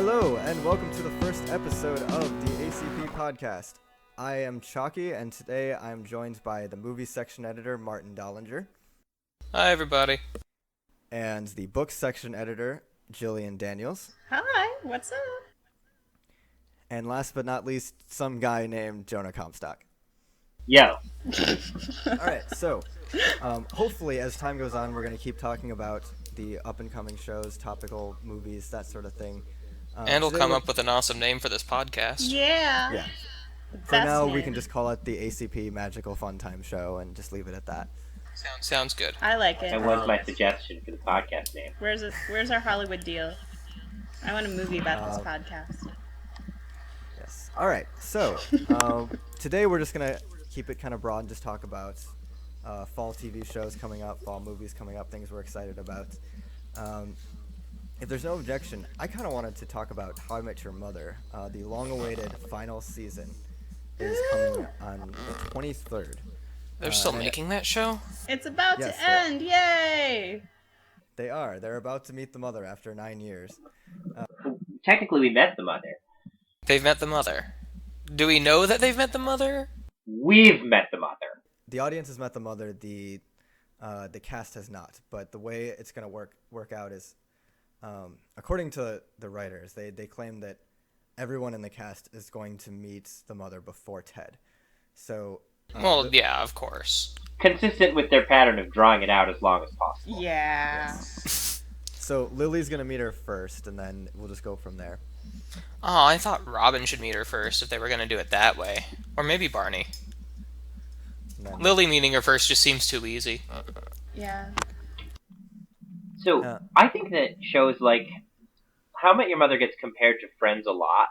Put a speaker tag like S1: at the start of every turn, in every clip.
S1: Hello, and welcome to the first episode of the ACP Podcast. I am Chalkey, and today I'm joined by the movie section editor, Marten Dollinger.
S2: Hi, everybody.
S1: And the book section editor, Gillian Daniels.
S3: Hi, what's up?
S1: And last but not least, some guy named Jonah Comstock.
S4: Yo.
S1: Alright, so hopefully as time goes on, we're going to keep talking about the up-and-coming shows, topical movies, that sort of thing.
S2: And we'll come up with an awesome name for this podcast.
S3: Yeah.
S1: For now, we can just call it the ACP Magical Fun Time Show and just leave it at that.
S2: Sounds good.
S3: I like it.
S4: That was my suggestion for the podcast name.
S3: Where's our Hollywood deal? I want a movie about this podcast.
S1: Yes. All right. So today we're just gonna keep it kind of broad and just talk about fall TV shows coming up, fall movies coming up, things we're excited about. If there's no objection, I kind of wanted to talk about How I Met Your Mother. The long-awaited final season is coming on the 23rd.
S2: They're still making that show?
S3: It's about to end! Yay!
S1: They are. They're about to meet the mother after 9 years.
S4: Technically, we met the mother.
S2: They've met the mother. Do we know that they've met the mother?
S4: We've met the mother.
S1: The audience has met the mother. The cast has not. But the way it's going to work out is, according to the writers, they claim that everyone in the cast is going to meet the mother before Ted. So.
S2: Yeah, of course.
S4: Consistent with their pattern of drawing it out as long as possible.
S3: Yeah.
S1: Yes. So Lily's going to meet her first, and then we'll just go from there.
S2: Oh, I thought Robin should meet her first if they were going to do it that way. Or maybe Barney. Lily meeting her first just seems too easy.
S3: Yeah.
S4: So, I think that shows like How I Met Your Mother gets compared to Friends a lot.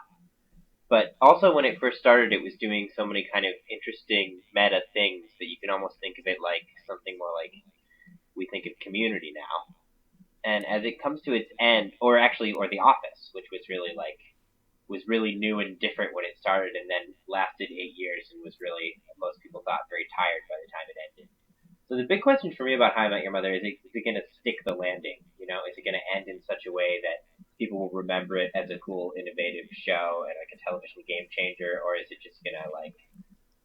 S4: But also when it first started, it was doing so many kind of interesting meta things that you can almost think of it like something more like we think of Community now. And as it comes to its end, or The Office, which was really new and different when it started and then lasted 8 years and was really, most people thought, very tired by the time it ended. So the big question for me about How I Met Your Mother is it going to stick the landing? You know, is it going to end in such a way that people will remember it as a cool, innovative show and like a television game changer, or is it just going to like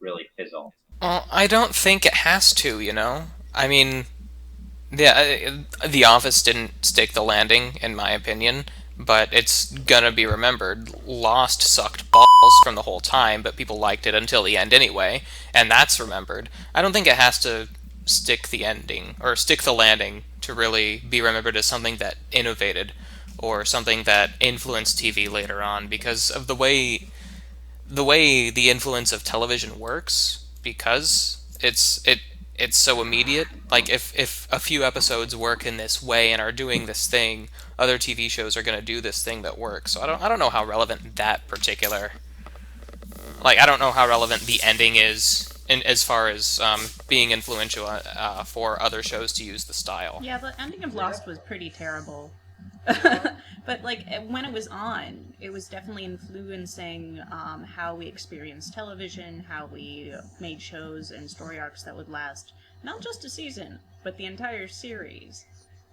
S4: really fizzle?
S2: Well, I don't think it has to, you know? I mean, The Office didn't stick the landing, in my opinion, but it's gonna be remembered. Lost sucked balls from the whole time, but people liked it until the end anyway, and that's remembered. I don't think it has to stick the ending, or stick the landing, to really be remembered as something that innovated, or something that influenced TV later on, because of the way the influence of television works, because it's so immediate. Like, if a few episodes work in this way and are doing this thing, other TV shows are going to do this thing that works. So I don't know how relevant that particular... Like, I don't know how relevant the ending is as far as being influential for other shows to use the style.
S3: Yeah, the ending of Lost was pretty terrible. But, like, when it was on, it was definitely influencing how we experienced television, how we made shows and story arcs that would last not just a season, but the entire series.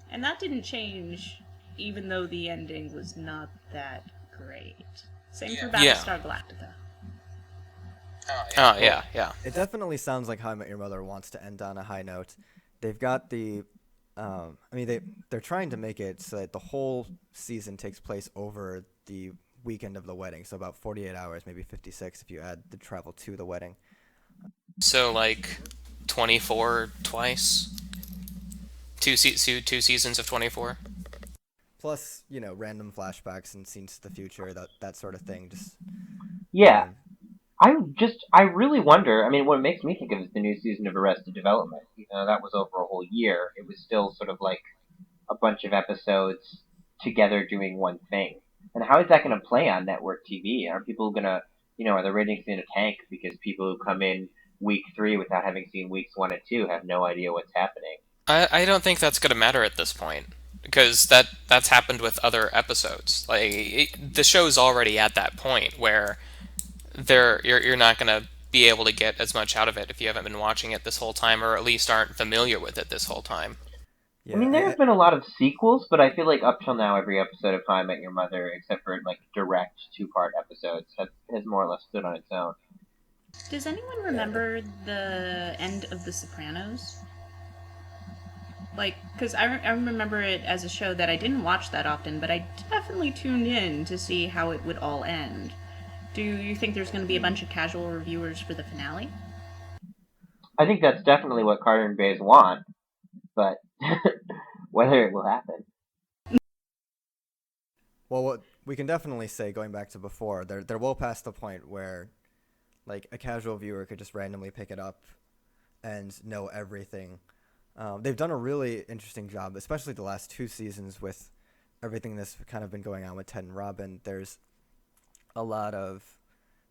S3: And that didn't change, even though the ending was not that great. Same for Battlestar Galactica.
S2: Oh, yeah.
S1: It definitely sounds like How I Met Your Mother wants to end on a high note. They've got the... they're trying to make it so that the whole season takes place over the weekend of the wedding, so about 48 hours, maybe 56 if you add the travel to the wedding.
S2: So, like, 24 twice? Two seasons of 24?
S1: Plus, random flashbacks and scenes to the future, that sort of thing.
S4: Yeah. I really wonder, what it makes me think of is the new season of Arrested Development. That was over a whole year. It was still sort of like a bunch of episodes together doing one thing. And how is that going to play on network TV? Are people going to, are the ratings going to tank because people who come in week 3 without having seen weeks 1 and 2 have no idea what's happening?
S2: I don't think that's going to matter at this point, because that's happened with other episodes. Like, the show's already at that point where you're not going to be able to get as much out of it if you haven't been watching it this whole time, or at least aren't familiar with it this whole time.
S1: Yeah,
S4: I mean, there have been a lot of sequels, but I feel like up till now, every episode of How I Met Your Mother, except for like direct two-part episodes, has more or less stood on its own.
S3: Does anyone remember the end of The Sopranos? Like, because I remember it as a show that I didn't watch that often, but I definitely tuned in to see how it would all end. Do you think there's going to be a bunch of casual reviewers for the finale?
S4: I think that's definitely what Carter and Bays want, but whether it will happen.
S1: Well, what we can definitely say, going back to before, they're well past the point where, like, a casual viewer could just randomly pick it up and know everything. They've done a really interesting job, especially the last 2 seasons with everything that's kind of been going on with Ted and Robin. There's a lot of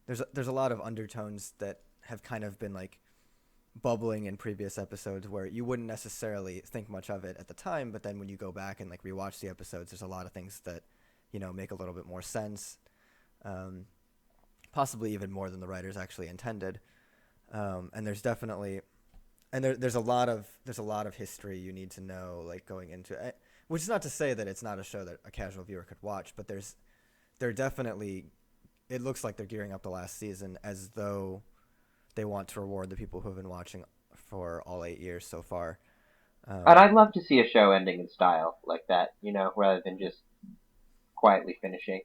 S1: undertones that have kind of been like bubbling in previous episodes where you wouldn't necessarily think much of it at the time, but then when you go back and like rewatch the episodes, there's a lot of things that, you know, make a little bit more sense, possibly even more than the writers actually intended. And there's definitely there's a lot of history you need to know, like, going into it, which is not to say that it's not a show that a casual viewer could watch, but they're definitely, it looks like they're gearing up the last season as though they want to reward the people who have been watching for all 8 years so far.
S4: And I'd love to see a show ending in style like that, you know, rather than just quietly finishing.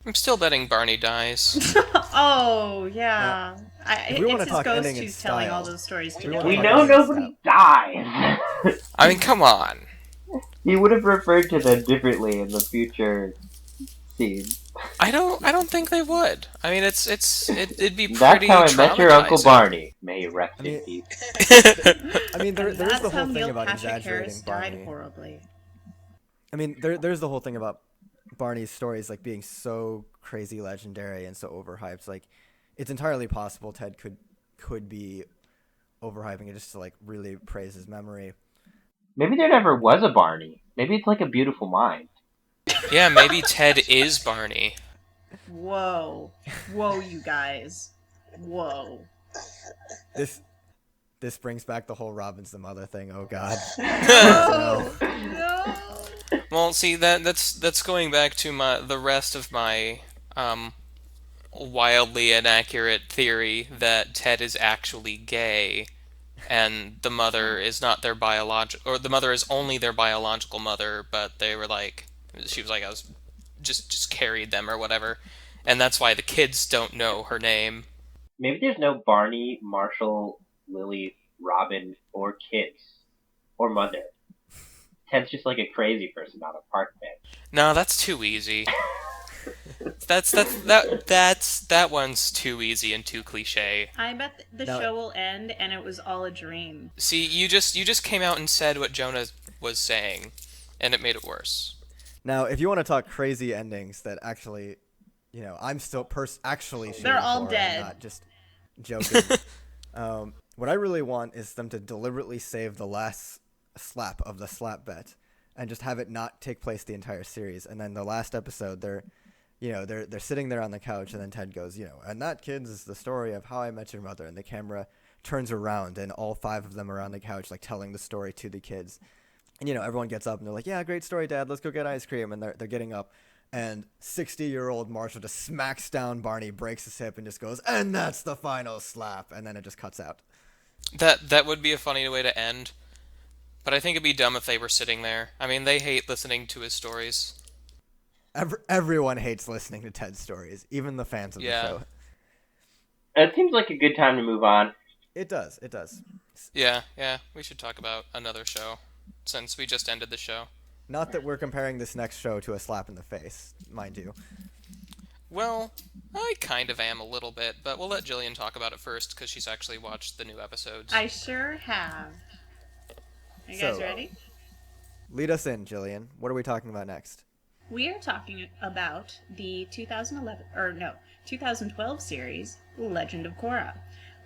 S2: I'm still betting Barney dies.
S3: Oh, yeah.
S1: if we wanna
S3: it's his
S1: talk
S3: ghost
S1: ending in
S3: who's telling all
S1: style,
S3: those stories
S1: we
S3: to
S1: wanna
S4: We
S1: talk
S3: Dollinger.
S4: know
S1: ending in
S4: nobody
S1: style.
S4: dies!
S2: I mean, come on.
S4: He would have referred to them differently in the future scenes.
S2: I don't think they would. I mean, it'd be
S4: That's
S2: pretty
S4: how I met your Uncle
S2: traumatizing.
S4: Barney. May he rest
S1: I mean-
S4: in peace.
S1: I mean, there is
S3: That's
S1: the
S3: how
S1: whole thing
S3: Neil
S1: about
S3: Patrick
S1: exaggerating
S3: Harris died
S1: Barney.
S3: horribly.
S1: I mean, there's the whole thing about Barney's stories like being so crazy legendary and so overhyped. Like, it's entirely possible Ted could be overhyping it just to like really praise his memory.
S4: Maybe there never was a Barney. Maybe it's like A Beautiful Mind.
S2: Yeah, maybe Ted is Barney.
S3: Whoa. Whoa, you guys. Whoa.
S1: This brings back the whole Robin's the mother thing. Oh God.
S3: No. No.
S2: Well, see, that's going back to the rest of my wildly inaccurate theory that Ted is actually gay, and the mother is not their biological, or the mother is only their biological mother, but they were like, she was like, I was just carried them or whatever, and that's why the kids don't know her name.
S4: Maybe there's no Barney, Marshall, Lily, Robin, or kids. Or mother. Ted's just like a crazy person on a park bench.
S2: No, that's too easy. That one's too easy and too cliche.
S3: I bet the
S1: No.
S3: show will end and it was all a dream.
S2: See, you just came out and said what Jonah was saying, and it made it worse.
S1: Now, if you want to talk crazy endings that actually, you know, I'm still actually shooting
S3: They're all
S1: for,
S3: dead.
S1: and not just joking. What I really want is them to deliberately save the last slap of the slap bet and just have it not take place the entire series. And then the last episode, they're sitting there on the couch, and then Ted goes, you know, and that, kids, is the story of How I Met Your Mother. And the camera turns around, and all 5 of them are on the couch, like, telling the story to the kids. And, you know, everyone gets up, and they're like, yeah, great story, Dad. Let's go get ice cream. And they're getting up, and 60-year-old Marshall just smacks down Barney, breaks his hip, and just goes, and that's the final slap. And then it just cuts out.
S2: That would be a funny way to end, but I think it'd be dumb if they were sitting there. I mean, they hate listening to his stories.
S1: Everyone hates listening to Ted's stories, even the fans of the show.
S4: It seems like a good time to move on.
S1: It does.
S2: Yeah, we should talk about another show, since we just ended the show.
S1: Not that we're comparing this next show to a slap in the face, mind you.
S2: Well, I kind of am a little bit, but we'll let Gillian talk about it first, because she's actually watched the new episodes.
S3: I sure have. Are you guys
S1: So,
S3: ready?
S1: Lead us in, Gillian. What are we talking about next?
S3: We are talking about the 2012 series, Legend of Korra,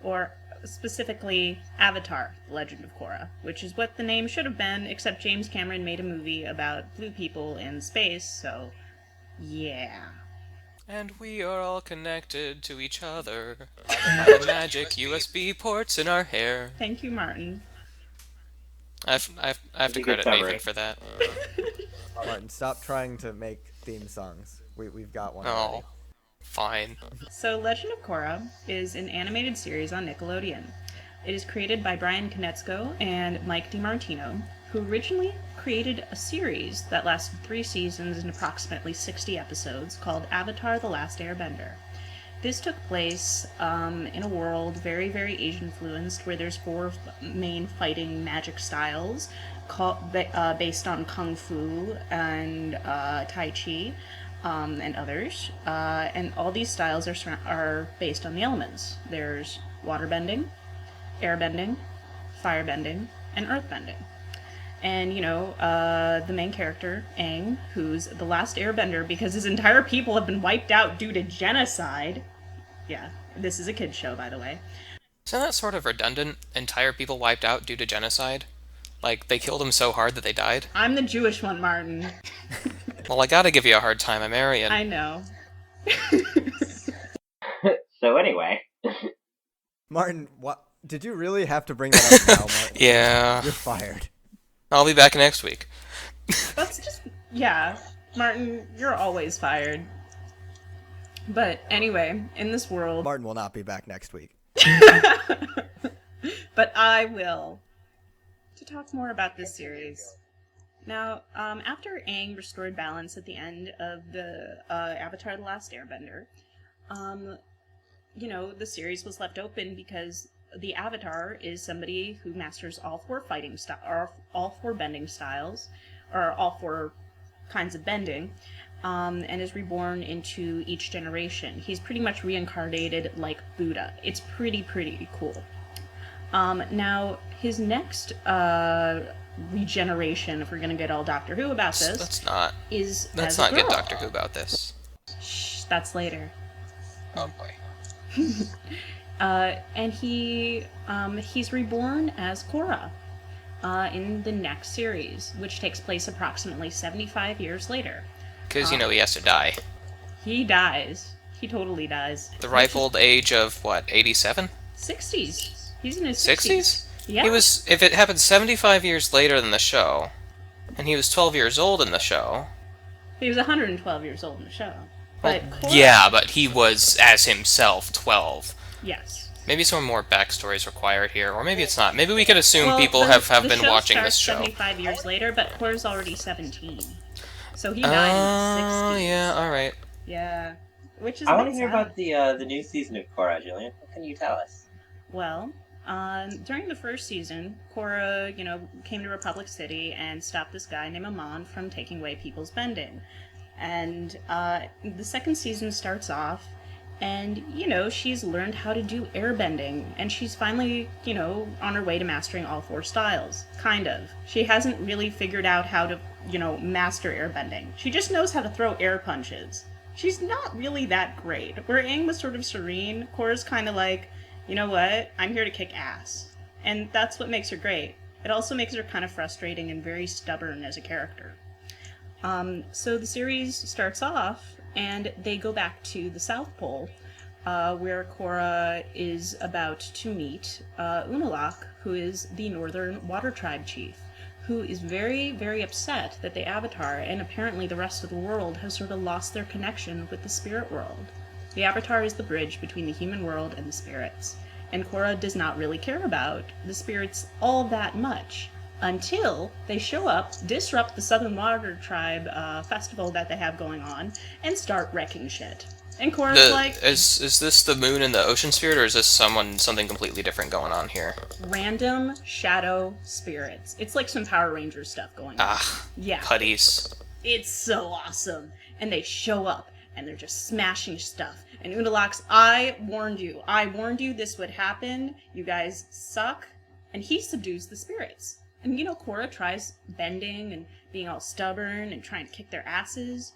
S3: or specifically Avatar, Legend of Korra, which is what the name should have been, except James Cameron made a movie about blue people in space, so yeah.
S2: And we are all connected to each other by the magic USB ports in our hair.
S3: Thank you, Marten.
S2: I have to
S4: Pretty good
S2: credit Nathan
S4: summary.
S2: for that.
S1: Martin, stop trying to make theme songs. We've got one
S2: Oh,
S1: already.
S2: fine.
S3: So, Legend of Korra is an animated series on Nickelodeon. It is created by Brian Konietzko and Mike DiMartino, who originally created a series that lasted 3 seasons and approximately 60 episodes called Avatar: The Last Airbender. This took place in a world very, very Asian-influenced, where there's 4 main fighting magic styles based on Kung Fu and Tai Chi and others. And all these styles are based on the elements. There's waterbending, airbending, firebending, and earthbending. And, the main character, Aang, who's the last airbender because his entire people have been wiped out due to genocide. Yeah, this is a kid's show, by the way.
S2: Isn't that sort of redundant? Entire people wiped out due to genocide? Like, they killed them so hard that they died?
S3: I'm the Jewish one, Martin.
S2: Well, I gotta give you a hard time. I'm Aryan.
S3: I know.
S4: So anyway,
S1: Martin, what? Did you really have to bring that up now, Martin?
S2: Yeah.
S1: You're fired.
S2: I'll be back next week.
S3: That's just... Yeah. Martin, you're always fired. But anyway, in this world...
S1: Martin will not be back next week.
S3: But I will. To talk more about this series. Now, after Aang restored balance at the end of the Avatar: The Last Airbender, the series was left open because the Avatar is somebody who masters all 4 all 4 bending styles, or all 4 kinds of bending, and is reborn into each generation. He's pretty much reincarnated like Buddha. It's pretty cool. Now, his next regeneration, if we're going to get all Doctor Who about this,
S2: Let's not
S3: as a girl.
S2: get Doctor Who about this.
S3: Shh, that's later.
S2: Oh boy.
S3: And he's reborn as Korra in the next series, which takes place approximately 75 years later.
S2: Because, he has to die.
S3: He dies. He totally dies.
S2: The ripe old age of, what, 87?
S3: 60s. He's in his
S2: 60s?
S3: Yeah.
S2: If it happened 75 years later than the show, and he was 12 years old in the show...
S3: He was 112 years old in the show. But Korra,
S2: yeah, but he was, as himself, 12.
S3: Yes.
S2: Maybe some more backstory is required here, or maybe it's not. Maybe we could assume
S3: Well,
S2: people
S3: the
S2: have been
S3: show
S2: watching
S3: starts
S2: this show.
S3: 75 years later, but Korra's already 17. So he died in the 60s.
S2: Oh, yeah, alright.
S3: Yeah. Which is
S4: I
S3: want
S4: want to hear about the new season of Korra, Gillian. What can you tell us?
S3: Well, during the first season, Korra, came to Republic City and stopped this guy named Amon from taking away people's bending. And the second season starts off, and, she's learned how to do airbending, and she's finally, on her way to mastering all 4 styles. Kind of. She hasn't really figured out how to, master airbending. She just knows how to throw air punches. She's not really that great. Where Aang was sort of serene, Korra's kind of like, you know what, I'm here to kick ass. And that's what makes her great. It also makes her kind of frustrating and very stubborn as a character. So the series starts off, and they go back to the South Pole, where Korra is about to meet Unalaq, who is the Northern Water Tribe chief, who is very, very upset that the Avatar, and apparently the rest of the world, have sort of lost their connection with the spirit world. The Avatar is the bridge between the human world and the spirits, and Korra does not really care about the spirits all that much, until they show up, disrupt the Southern Water Tribe festival that they have going on, and start wrecking shit. And Korra's like...
S2: Is this the moon and the ocean spirit, or is this something completely different going on here?
S3: Random shadow spirits. It's like some Power Rangers stuff going on.
S2: Ah,
S3: Yeah.
S2: putties.
S3: It's so awesome. And they show up, and they're just smashing stuff. And Unalaq's, I warned you this would happen. You guys suck. And he subdues the spirits. And Korra tries bending and being all stubborn and trying to kick their asses.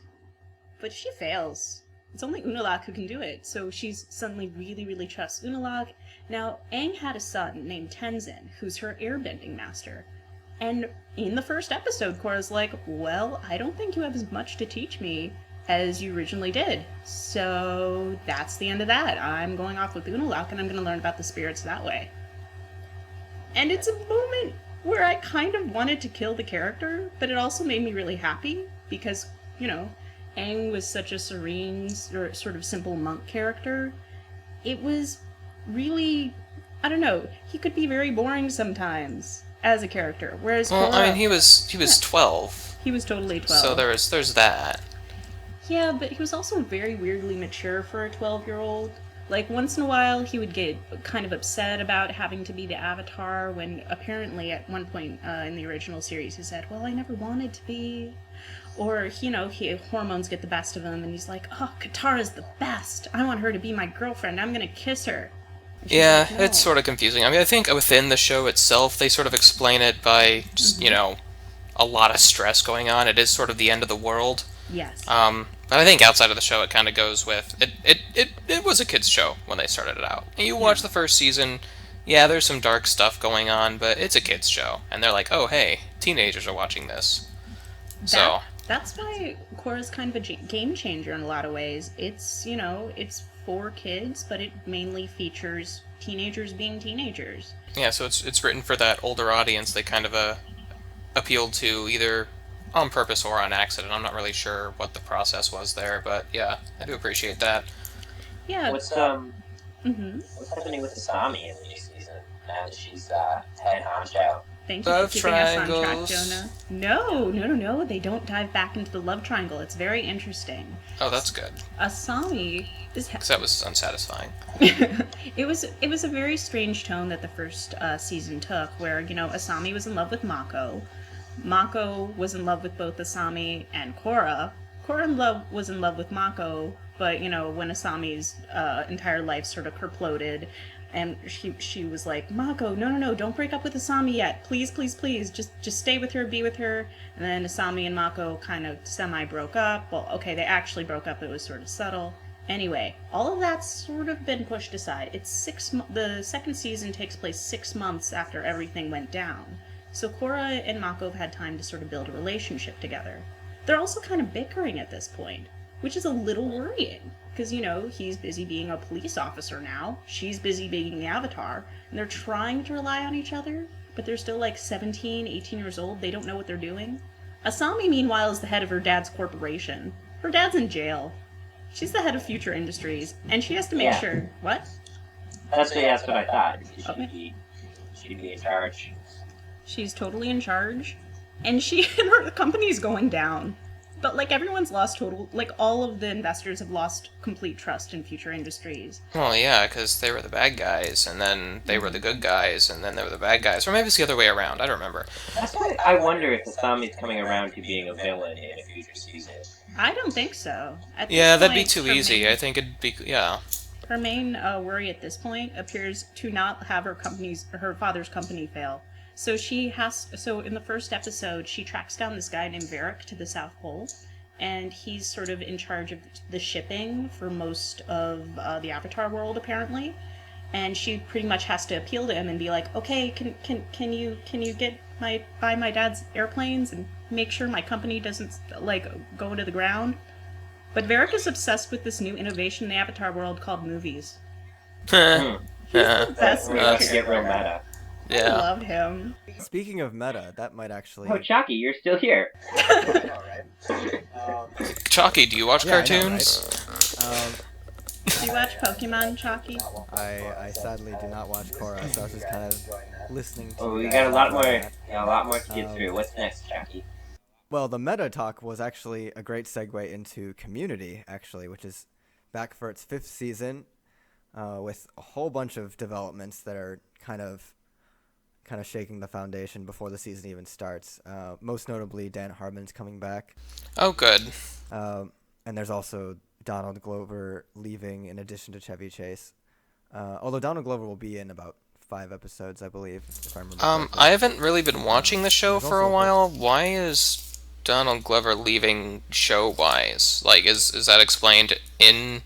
S3: But she fails. It's only Unalaq who can do it, so she's suddenly really, really trusts Unalaq. Now, Aang had a son named Tenzin, who's her airbending master. And in the first episode, Korra's like, well, I don't think you have as much to teach me as you originally did. So that's the end of that. I'm going off with Unalaq, and I'm going to learn about the spirits that way. And it's a moment where I kind of wanted to kill the character, but it also made me really happy because, Aang was such a serene, or sort of simple monk character. It was really, I don't know, he could be very boring sometimes as a character, whereas
S2: Well,
S3: Korra,
S2: I mean, he was 12,
S3: he was totally 12.
S2: so there's that.
S3: Yeah, but he was also very weirdly mature for a 12-year-old. Like, once in a while, he would get kind of upset about having to be the Avatar, when apparently at one point in the original series he said, well, I never wanted to be. Or, hormones get the best of him, and he's like, oh, Katara's the best. I want her to be my girlfriend. I'm gonna kiss her.
S2: Yeah,
S3: like, no.
S2: it's sort of confusing. I mean, I think within the show itself, they sort of explain it by just, a lot of stress going on. It is sort of the end of the world.
S3: Yes.
S2: But I think outside of the show, it kind of goes with it was a kids show when they started it out. And you watch the first season, yeah, there's some dark stuff going on, but it's a kids show, and they're like, oh hey, teenagers are watching this.
S3: That's why Korra's kind of a game changer in a lot of ways. It's it's for kids, but it mainly features teenagers being teenagers.
S2: Yeah, so it's written for that older audience. They kind of appealed to either on purpose or on accident. I'm not really sure what the process was there, but yeah, I do appreciate that.
S3: Yeah.
S5: What's happening with Asami in the new season now that she's head honcho?
S3: Thank you
S2: Love
S3: for keeping us on track,
S2: triangles.
S3: Jonah. No. They don't dive back into the love triangle. It's very interesting.
S2: Oh, that's good.
S3: Asami is...
S2: Because that was unsatisfying.
S3: It was a very strange tone that the first season took, where, Asami was in love with Mako. Mako was in love with both Asami and Korra. Korra was in love with Mako, but, when Asami's entire life sort of kerploded, and she was like, Mako, no, don't break up with Asami yet. Please, just stay with her, be with her. And then Asami and Mako kind of semi-broke up. Well, okay, they actually broke up, it was sort of subtle. Anyway, all of that's sort of been pushed aside. The second season takes place 6 months after everything went down. So Korra and Mako have had time to sort of build a relationship together. They're also kind of bickering at this point, which is a little worrying. Because, he's busy being a police officer now, she's busy being the Avatar, and they're trying to rely on each other, but they're still like 17, 18 years old, they don't know what they're doing. Asami, meanwhile, is the head of her dad's corporation. Her dad's in jail. She's the head of Future Industries, and she has to make sure... What?
S5: That's what I thought.
S3: Okay.
S5: She'd be in charge.
S3: She's totally in charge, and her company's going down. But, everyone's lost all of the investors have lost complete trust in Future Industries.
S2: Well, yeah, because they were the bad guys, and then they were the good guys, and then they were the bad guys. Or maybe it's the other way around. I don't remember.
S5: That's why I wonder if Asami's coming around to being a villain in a future season.
S3: I don't think so.
S2: Yeah, that'd be too easy. I think it'd be... Yeah.
S3: Her main worry at this point appears to not have her father's company fail. So in the first episode, she tracks down this guy named Varric to the South Pole, and he's sort of in charge of the shipping for most of the Avatar world, apparently. And she pretty much has to appeal to him and be like, okay, can you buy my dad's airplanes and make sure my company doesn't go into the ground? But Varric is obsessed with this new innovation in the Avatar world called movies. He's the best main
S5: Let's get
S3: character.
S5: real meta.
S3: I love him.
S1: Speaking of meta, that might actually...
S4: Oh, Chalkey, you're still here.
S2: Chalkey, do you watch
S1: Yeah, I know,
S2: cartoons?
S3: Do you watch Pokemon, Chalkey?
S1: I sadly do not watch Korra, so I was just kind of listening to...
S5: Oh, we
S1: you
S5: got
S1: guys
S5: a lot
S1: talk
S5: more.
S1: about that.
S5: Yeah, a lot more to get through. What's next, Jackie?
S1: Well, the meta talk was actually a great segue into Community, actually, which is back for its 5th season, with a whole bunch of developments that are kind of shaking the foundation before the season even starts. Most notably, Dan Harmon's coming back.
S2: Oh, good.
S1: And there's also Donald Glover leaving in addition to Chevy Chase. Although Donald Glover will be in about 5 episodes, I believe, if I remember correctly.
S2: I haven't really been watching the show
S1: There's
S2: for a
S1: also
S2: while. Why is Donald Glover leaving show-wise? Is that explained in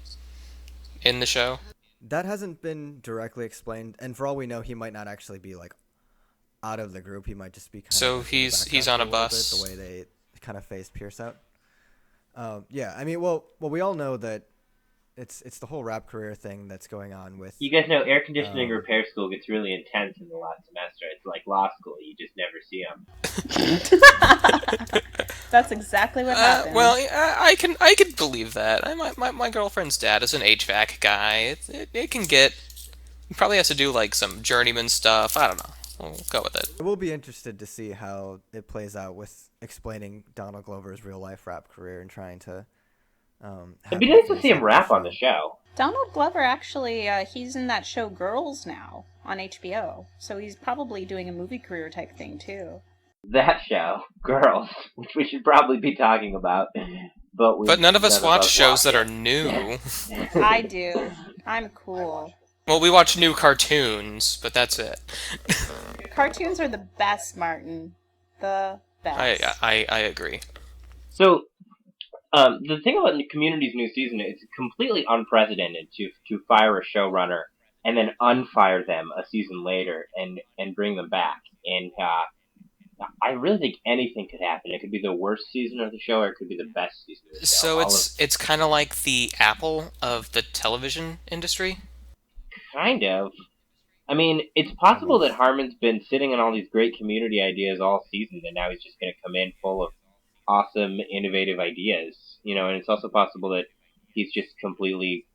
S2: the show?
S1: That hasn't been directly explained, and for all we know, he might not actually be out of the group. He might just be kind of
S2: So
S1: in the
S2: he's
S1: background
S2: on a
S1: for little
S2: bus?
S1: bit, the way they kind of phased Pierce out. Yeah, I mean, well, we all know that it's the whole rap career thing that's going on with.
S4: You guys know air conditioning repair school gets really intense in the last semester. It's like law school. You just never see them.
S3: That's exactly what happened.
S2: Well, I can believe that. My girlfriend's dad is an HVAC guy. It can get. He probably has to do like some journeyman stuff. I don't know. We'll go with it.
S1: I will be interested to see how it plays out with explaining Donald Glover's real life rap career and trying to.
S4: It'd be nice to see him rap on the show.
S3: Donald Glover actually, he's in that show Girls now on HBO, so he's probably doing a movie career type thing too.
S4: That show, Girls, which we should probably be talking about,
S2: but none of us watch shows that are new.
S3: I do. I'm cool.
S2: Well, we watch new cartoons, but that's it.
S3: Cartoons are the best, Martin. The best.
S2: I agree.
S4: So, the thing about Community's new season, it's completely unprecedented to fire a showrunner and then unfire them a season later and bring them back. And I really think anything could happen. It could be the worst season of the show, or it could be the best season of the show.
S2: So it's kind of like the Apple of the television industry?
S4: Kind of. I mean, it's possible that Harmon's been sitting on all these great Community ideas all season, and now he's just going to come in full of awesome, innovative ideas, and it's also possible that he's just completely,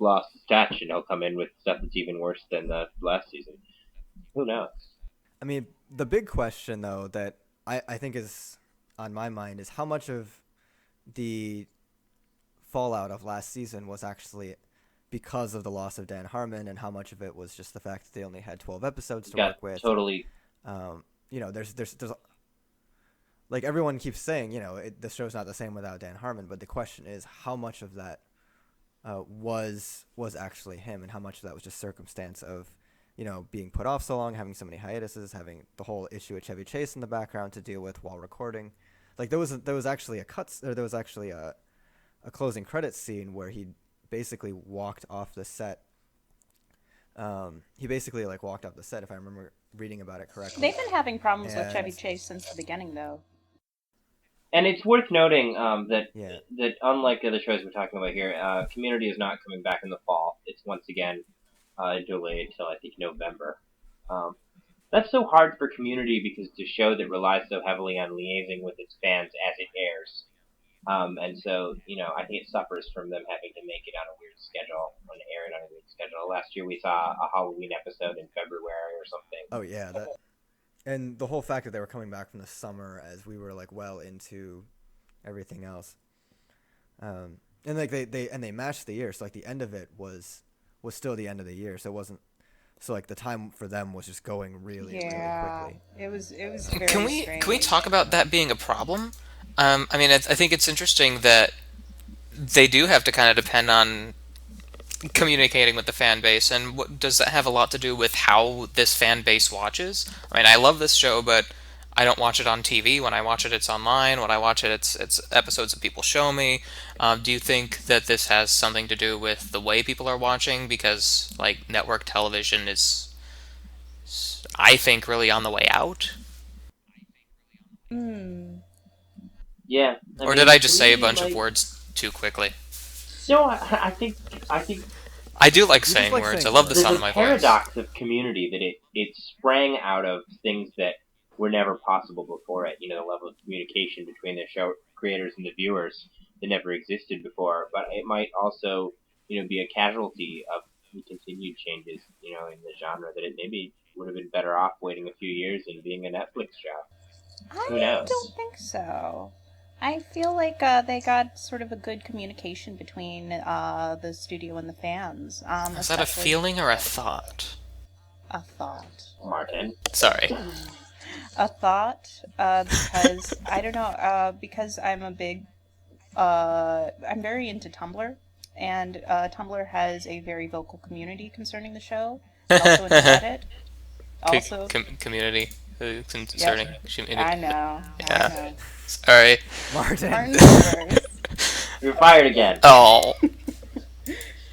S4: lost his touch, and he'll come in with stuff that's even worse than the last season. Who knows?
S1: I mean, the big question, though, that I think is on my mind is how much of the fallout of last season was actually because of the loss of Dan Harmon, and how much of it was just the fact that they only had 12 episodes to work with.
S4: Totally.
S1: There's like everyone keeps saying, the show's not the same without Dan Harmon, but the question is how much of that was actually him, and how much of that was just circumstance of, being put off so long, having so many hiatuses, having the whole issue with Chevy Chase in the background to deal with while recording. Like there was actually a closing credits scene where he basically walked off the set. He basically walked off the set, if I remember reading about it correctly.
S3: They've been having problems with Chevy Chase since the beginning, though.
S4: And it's worth noting that unlike the other shows we're talking about here, Community is not coming back in the fall. It's once again delayed until I think November. That's so hard for Community because it's a show that relies so heavily on liaising with its fans as it airs. And so, I think it suffers from them having to make it on a weird schedule, on air it on a weird schedule. Last year we saw a Halloween episode in February or something.
S1: Oh, yeah. And the whole fact that they were coming back from the summer as we were, well into everything else. And, they matched the year, so, the end of it was still the end of the year, so it wasn't... So, the time for them was just going really, really quickly.
S3: It was very strange.
S2: Can we talk about that being a problem? I think it's interesting that they do have to kind of depend on communicating with the fan base, and does that have a lot to do with how this fan base watches? I love this show, but I don't watch it on TV. When I watch it, it's online. When I watch it, it's episodes that people show me. Do you think that this has something to do with the way people are watching? Because, network television is, I think, really on the way out.
S4: Yeah.
S2: Or did I just say a bunch of words too quickly?
S4: No, I think
S2: I do like saying words. I love the sound of my voice.
S4: There's a paradox of Community that it sprang out of things that were never possible before it. The level of communication between the show creators and the viewers that never existed before. But it might also, be a casualty of the continued changes, in the genre, that it maybe would have been better off waiting a few years and being a Netflix show. Who knows?
S3: I don't think so. I feel like they got sort of a good communication between the studio and the fans.
S2: Is that a feeling or a thought?
S3: A thought.
S4: Marten.
S2: Sorry.
S3: A thought, because, I don't know, because I'm I'm very into Tumblr, and Tumblr has a very vocal community concerning the show. Also into Reddit.
S2: Community concerning.
S3: Yep. I know.
S2: Sorry.
S1: Marten.
S4: You're fired again.
S2: Oh.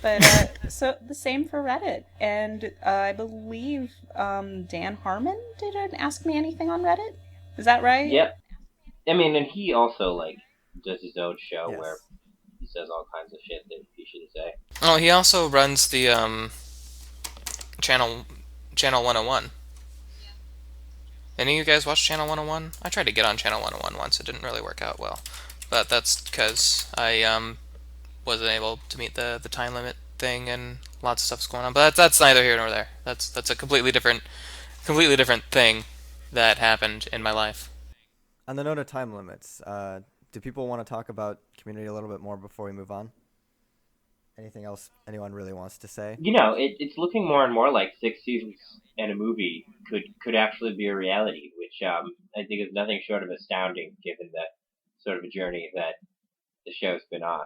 S3: But, so, the same for Reddit. And I believe Dan Harmon didn't ask me anything on Reddit. Is that right?
S4: Yep. And he also, does his own show where says all kinds of shit that he shouldn't say.
S2: Oh, he also runs the channel 101. Any of you guys watch Channel 101? I tried to get on Channel 101 once. It didn't really work out well. But that's because I wasn't able to meet the time limit thing and lots of stuff's going on. But that's neither here nor there. That's a completely different thing that happened in my life.
S1: On the note of time limits, do people want to talk about Community a little bit more before we move on? Anything else anyone really wants to say?
S4: You know, it's looking more and more like 6 seasons and a movie could actually be a reality, which I think is nothing short of astounding given the sort of a journey that the show's been on.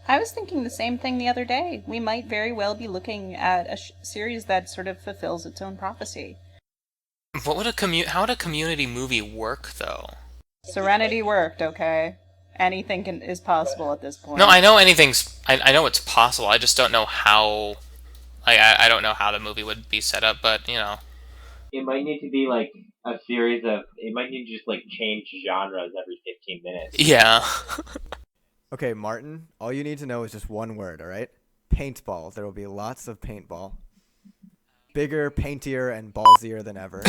S3: I was thinking the same thing the other day. We might very well be looking at a series that sort of fulfills its own prophecy.
S2: How would a Community movie work, though?
S3: Serenity worked, okay? Anything is possible at this point.
S2: No, I know I know it's possible. I just don't know how. I don't know how the movie would be set up, but you know.
S4: It might need to be like a series of. It might need to just like change genres every 15 minutes.
S2: Yeah.
S1: Okay, Martin, all you need to know is just one word, all right? Paintball. There will be lots of paintball. Bigger, paintier, and ballsier than ever.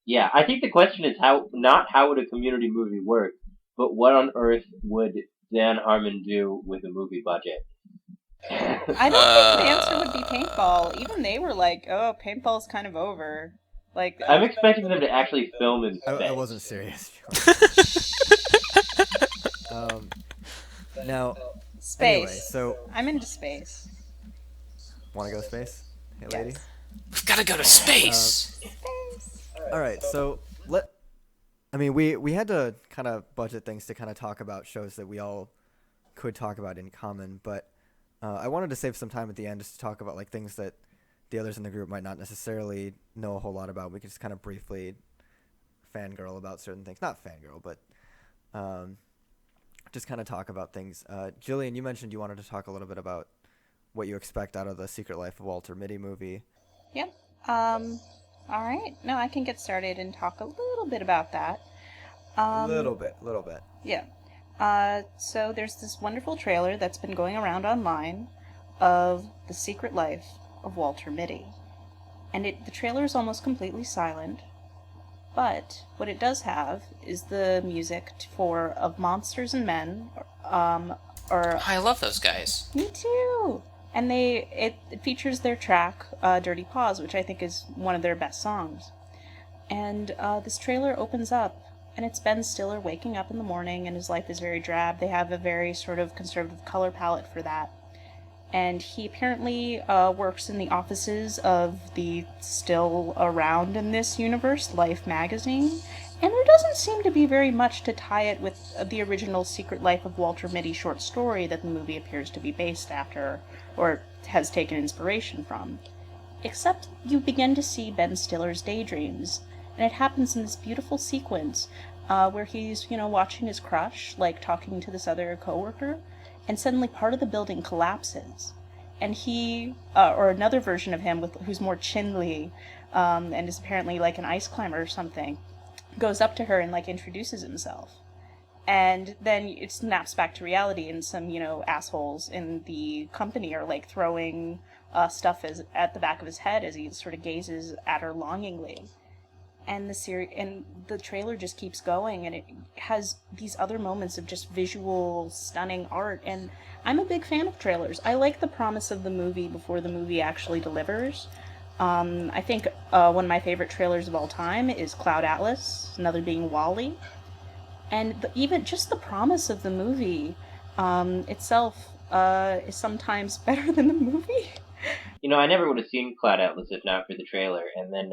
S4: Yeah, I think the question is not how would a Community movie work, but what on earth would Dan Harmon do with a movie budget?
S3: I don't think the answer would be paintball. Even they were like, oh, paintball's kind of over. Like,
S4: I'm expecting them to actually film in space.
S1: I wasn't serious. Now,
S3: space.
S1: Anyway, so
S3: I'm into space.
S1: want to go space? Hey,
S3: Yes.
S1: lady.
S2: We've got to go to space.
S1: All right, so we had to kind of budget things to kind of talk about shows that we all could talk about in common, but I wanted to save some time at the end just to talk about like things that the others in the group might not necessarily know a whole lot about. We could just kind of briefly fangirl about certain things. Not fangirl, but just kind of talk about things. Gillian, you mentioned you wanted to talk a little bit about what you expect out of the Secret Life of Walter Mitty movie.
S3: Yep. All right. No, I can get started and talk a little bit about that.
S1: Little bit.
S3: Yeah. So there's this wonderful trailer that's been going around online of The Secret Life of Walter Mitty. And the trailer is almost completely silent, but what it does have is the music of Monsters and Men,
S2: I love those guys.
S3: Me too! And it features their track, Dirty Paws, which I think is one of their best songs. And this trailer opens up, and it's Ben Stiller waking up in the morning, and his life is very drab. They have a very sort of conservative color palette for that. And he apparently works in the offices of the still around in this universe, Life magazine. And there doesn't seem to be very much to tie it with the original Secret Life of Walter Mitty short story that the movie appears to be based after, or has taken inspiration from. Except you begin to see Ben Stiller's daydreams, and it happens in this beautiful sequence where he's, watching his crush, like talking to this other coworker, and suddenly part of the building collapses. And he, or another version of him who's more chinly, and is apparently like an ice climber or something, goes up to her and like introduces himself. And then it snaps back to reality, and some, assholes in the company are like throwing stuff at the back of his head as he sort of gazes at her longingly. And the trailer just keeps going, and it has these other moments of just visual, stunning art. And I'm a big fan of trailers. I like the promise of the movie before the movie actually delivers. I think one of my favorite trailers of all time is Cloud Atlas, another being WALL-E. And even just the promise of the movie itself is sometimes better than the movie.
S4: I never would have seen Cloud Atlas if not for the trailer, and then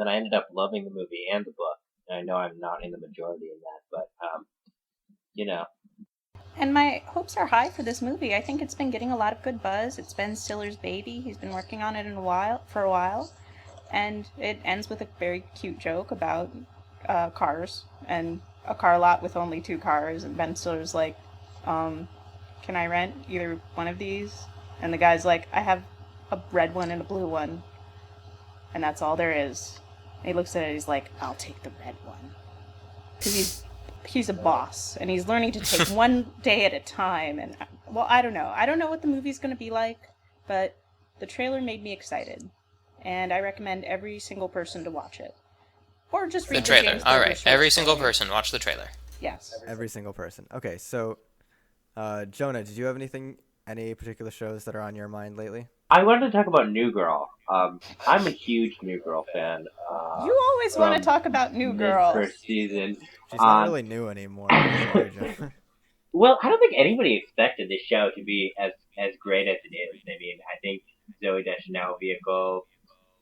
S4: I ended up loving the movie and the book. And I know I'm not in the majority in that, but
S3: And my hopes are high for this movie. I think it's been getting a lot of good buzz. It's Ben Stiller's baby. He's been working on it for a while, and it ends with a very cute joke about cars and a car lot with only 2 cars. And Ben Stiller's like, "Can I rent either one of these?" And the guy's like, "I have a red one and a blue one, and that's all there is." And he looks at it, he's like, "I'll take the red one." Because he's a boss, and he's learning to take one day at a time, and well, I don't know. I don't know what the movie's going to be like, but the trailer made me excited. And I recommend every single person to watch it. Or just read
S2: The trailer.
S3: James
S2: All
S3: Berger
S2: right,
S3: short
S2: every single
S3: story.
S2: person, watch the trailer.
S3: Yes.
S1: Every single person. Okay, so Jonah, did you have any particular shows that are on your mind lately?
S4: I wanted to talk about New Girl. I'm a huge New Girl fan.
S3: You always want to
S4: from
S3: talk about New Girl.
S4: First season.
S1: She's not really new anymore. Jonah.
S4: Well, I don't think anybody expected this show to be as great as it is. I mean, I think Zoe Deschanel vehicle.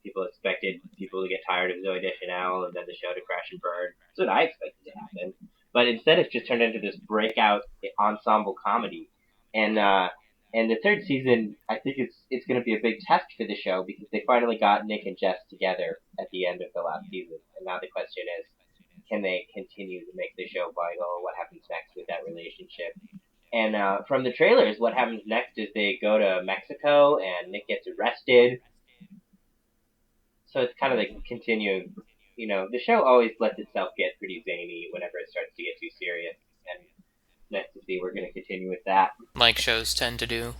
S4: People expected people to get tired of Zoe Deschanel and then the show to crash and burn. That's what I expected to happen. But instead, it's just turned into this breakout ensemble comedy. And the third season, I think it's going to be a big test for the show because they finally got Nick and Jess together at the end of the last season. And now the question is, can they continue to make the show vital? What happens next with that relationship? And from the trailers, what happens next is they go to Mexico and Nick gets arrested. So it's kind of like continuing, the show always lets itself get pretty zany whenever it starts to get too serious. And nice to see we're going to continue with that.
S2: Like shows tend to do.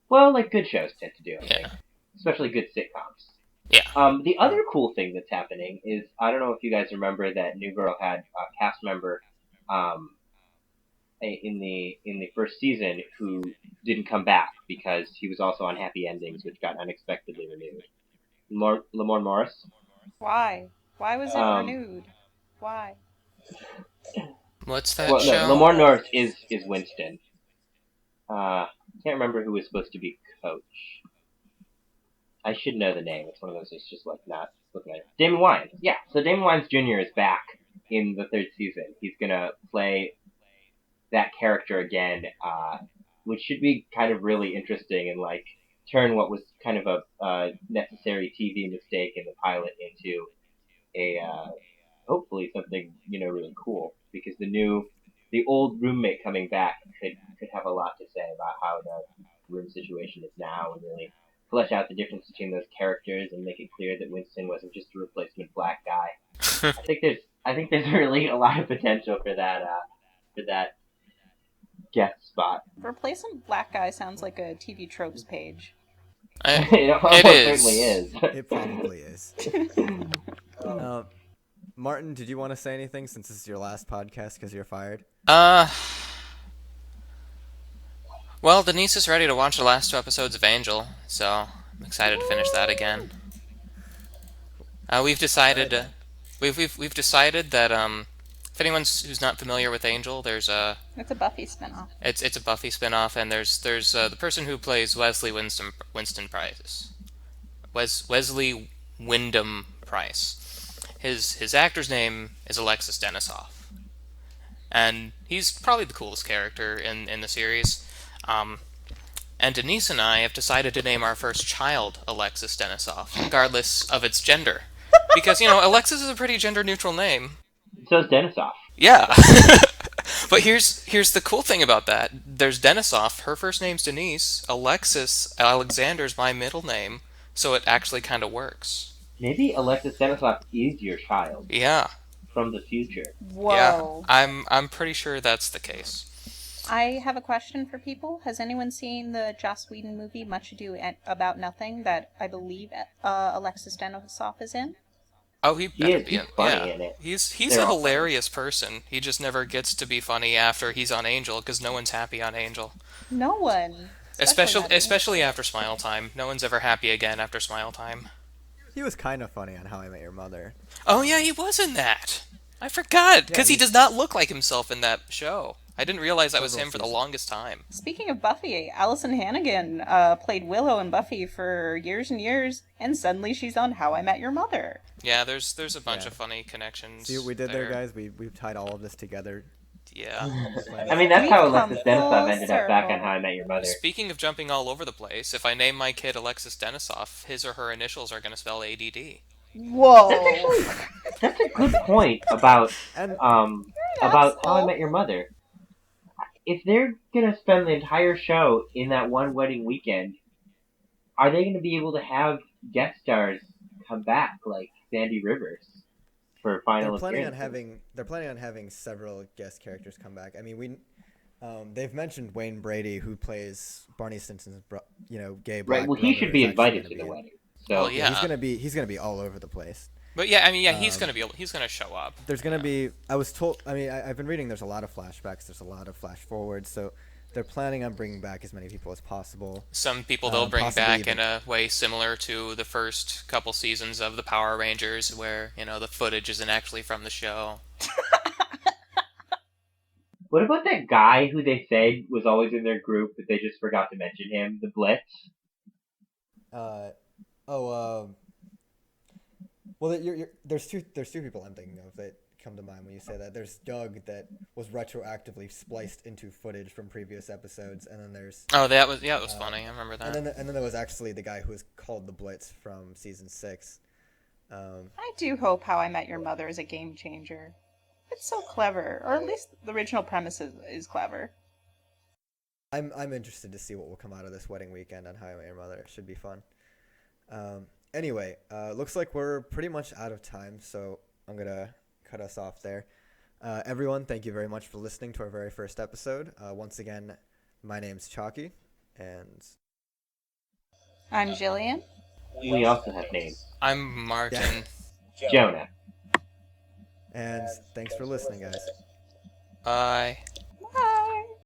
S4: Well, like good shows tend to do, I think.
S2: Yeah.
S4: Especially good sitcoms.
S2: Yeah.
S4: The other cool thing that's happening is, I don't know if you guys remember that New Girl had a cast member in the first season who didn't come back because he was also on Happy Endings, which got unexpectedly renewed. Lamorne Morris.
S3: Why? Why was it renewed? Why?
S2: What's that
S4: Well,
S2: show?
S4: no, Lamorne Morris is Winston. Can't remember who was supposed to be Coach. I should know the name. It's one of those that's just like not looking at it. Damon Wayans. Yeah, so Damon Wayans Jr. is back in the third season. He's gonna play that character again, which should be kind of really interesting and like turn what was kind of a necessary TV mistake in the pilot into a hopefully something really cool, because the old roommate coming back could have a lot to say about how the room situation is now and really flesh out the difference between those characters and make it clear that Winston wasn't just a replacement black guy. I think there's really a lot of potential for that guest spot.
S3: Replacement black guy sounds like a TV tropes page.
S4: It almost certainly is.
S1: It probably is. Martin, did you want to say anything since this is your last podcast because you're fired?
S2: Well, Denise is ready to watch the last 2 episodes of Angel, so I'm excited to finish that again. We've decided we've decided that if anyone who's not familiar with Angel, it's a
S3: Buffy spinoff.
S2: It's a Buffy spinoff, and there's the person who plays Wesley Winston Price. Wesley Wyndham Price. His actor's name is Alexis Denisof, and he's probably the coolest character in the series. And Denise and I have decided to name our first child Alexis Denisof, regardless of its gender. Because, Alexis is a pretty gender-neutral name.
S4: So is Denisof.
S2: Yeah. But here's the cool thing about that. There's Denisof, her first name's Denise. Alexis Alexander's my middle name, so it actually kind of works.
S4: Maybe Alexis Denisof is your child.
S2: Yeah.
S4: From the future.
S3: Whoa.
S2: Yeah, I'm pretty sure that's the case.
S3: I have a question for people. Has anyone seen the Joss Whedon movie Much Ado About Nothing that I believe Alexis Denisof is in?
S2: Oh, he better be
S4: he's funny in it.
S2: He's a hilarious person. He just never gets to be funny after he's on Angel, because no one's happy on Angel.
S3: No one.
S2: Especially after Smile Time. No one's ever happy again after Smile Time.
S1: He was kind of funny on How I Met Your Mother.
S2: Oh yeah, he was in that. I forgot, because he does not look like himself in that show. I didn't realize that was him for the longest time.
S3: Speaking of Buffy, Allison Hannigan played Willow in Buffy for years and years, and suddenly she's on How I Met Your Mother.
S2: Yeah, there's a bunch of funny connections.
S1: See what we did there, guys? We've tied all of this together.
S2: Yeah.
S4: I mean, that's how Alexis Denisof ended up back on How I Met Your Mother.
S2: Speaking of jumping all over the place, if I name my kid Alexis Denisof, his or her initials are going to spell ADD.
S3: Whoa.
S4: That's a good point about How I Met Your Mother. If they're gonna spend the entire show in that one wedding weekend, are they gonna be able to have guest stars come back like Sandy Rivers for final appearance?
S1: They're planning on having several guest characters come back. I mean, They've mentioned Wayne Brady, who plays Barney Stinson's, gay black
S4: Right. Well, he
S1: brother,
S4: should be
S1: is actually
S4: invited
S1: gonna
S4: to
S1: be
S4: the
S1: in-
S4: wedding.
S2: Oh,
S4: So
S2: yeah.
S1: he's gonna be all over the place.
S2: But yeah, I mean, yeah, he's
S1: Um,
S2: gonna show up.
S1: There's gonna be. I was told. I mean, I've been reading. There's a lot of flashbacks. There's a lot of flash forwards. So they're planning on bringing back as many people as possible.
S2: Some people they'll bring
S1: possibly
S2: back
S1: even-
S2: in a way similar to the first couple seasons of the Power Rangers, where the footage isn't actually from the show.
S4: what about that guy who they said was always in their group, but they just forgot to mention him? The Blitz.
S1: Well, there's two people I'm thinking of that come to mind when you say that. There's Doug that was retroactively spliced into footage from previous episodes, and then there's
S2: Oh, that was funny. I remember that.
S1: and then there was actually the guy who was called the Blitz from season 6.
S6: I do hope How I Met Your Mother is a game changer. It's so clever, or at least the original premise is clever.
S1: I'm interested to see what will come out of this wedding weekend on How I Met Your Mother. It should be fun. Anyway, looks like we're pretty much out of time, so I'm gonna cut us off there. Everyone, thank you very much for listening to our very first episode. Once again, my name's Chalkey, and
S6: I'm Gillian.
S4: We also have names.
S2: I'm Marten.
S4: Jonah.
S1: and thanks for listening, guys.
S2: Bye.